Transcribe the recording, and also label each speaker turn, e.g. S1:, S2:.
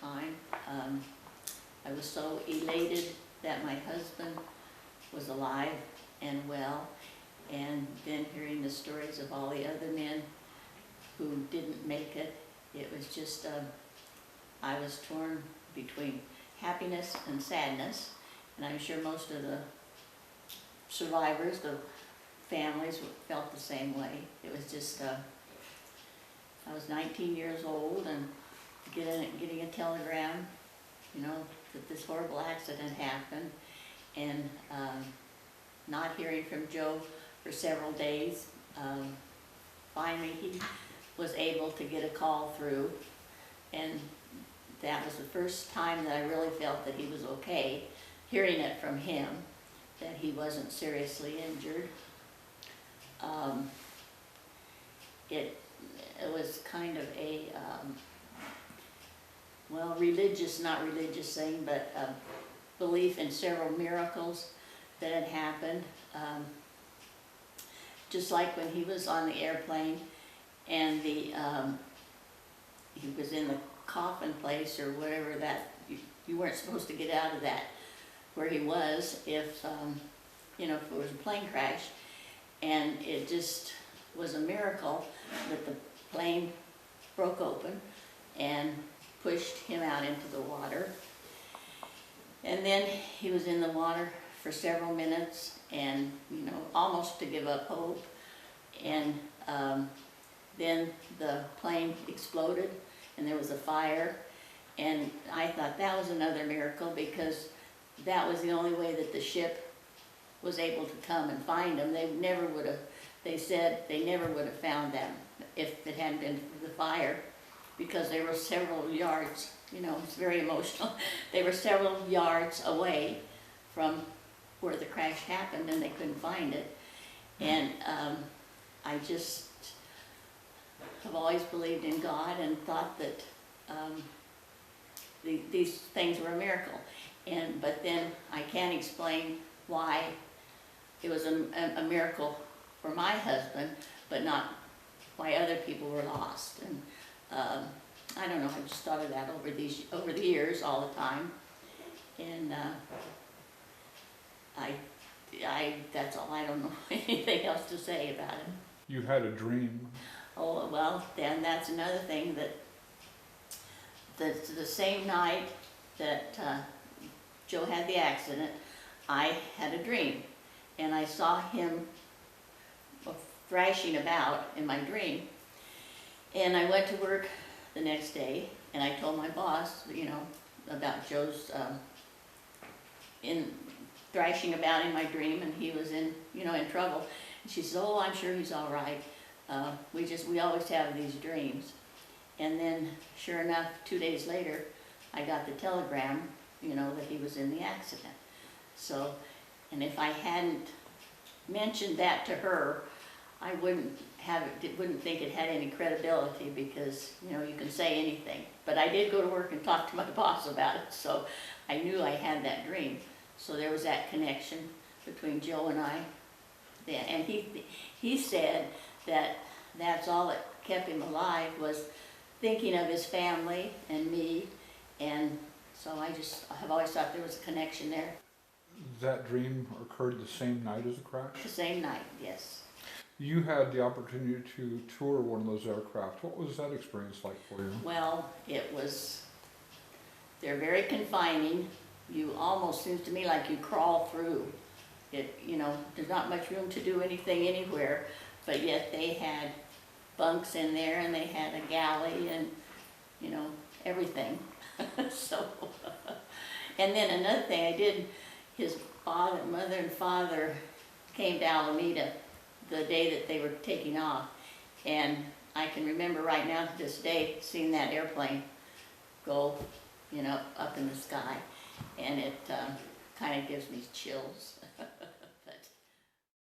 S1: time. I was so elated that my husband was alive and well, and then hearing the stories of all the other men who didn't make it, it was just, I was torn between happiness and sadness, and I'm sure most of the survivors, the families, felt the same way. It was just, I was 19 years old and getting a telegram, you know, that this horrible accident happened, and not hearing from Joe for several days. Finally, he was able to get a call through, and that was the first time that I really felt that he was okay, hearing it from him, that he wasn't seriously injured. It was kind of a, well, not religious thing, but belief in several miracles that had happened. Just like when he was on the airplane and he was in the coffin place or whatever, that you weren't supposed to get out of that where he was if, you know, if it was a plane crash. And it just was a miracle that the plane broke open and pushed him out into the water. And then he was in the water for several minutes and, you know, almost to give up hope. And then the plane exploded and there was a fire. And I thought that was another miracle, because that was the only way that the ship was able to come and find him. They said they never would have found them if it hadn't been for the fire, because they were several yards, you know, it's very emotional. They were several yards away from where the crash happened and they couldn't find it. And I just have always believed in God and thought that these things were a miracle. But then I can't explain why it was a miracle for my husband, but not why other people were lost. And I don't know, I just thought of that over the years all the time. And that's all. I don't know anything else to say about it.
S2: You had a dream.
S1: Oh, well, then that's another thing, that the same night that Joe had the accident, I had a dream, and I saw him thrashing about in my dream. And I went to work the next day, and I told my boss, you know, about Joe's thrashing about in my dream, and he was in trouble. And she said, "Oh, I'm sure he's all right. We always have these dreams." And then, sure enough, 2 days later, I got the telegram, you know, that he was in the accident. So, and if I hadn't mentioned that to her, I wouldn't think it had any credibility, because, you know, you can say anything. But I did go to work and talk to my boss about it, so I knew I had that dream. So there was that connection between Joe and I. And he said that that's all that kept him alive, was thinking of his family and me. And so I have always thought there was a connection there.
S2: That dream occurred the same night as the crash?
S1: The same night, yes.
S2: You had the opportunity to tour one of those aircraft. What was that experience like for you?
S1: Well, they're very confining. You almost, seems to me, like you crawl through it. You know, there's not much room to do anything anywhere, but yet they had bunks in there, and they had a galley, and, you know, everything. So, and then another thing I did, his mother and father came to Alameda the day that they were taking off, and I can remember right now to this day seeing that airplane go, you know, up in the sky, and it kind of gives me chills.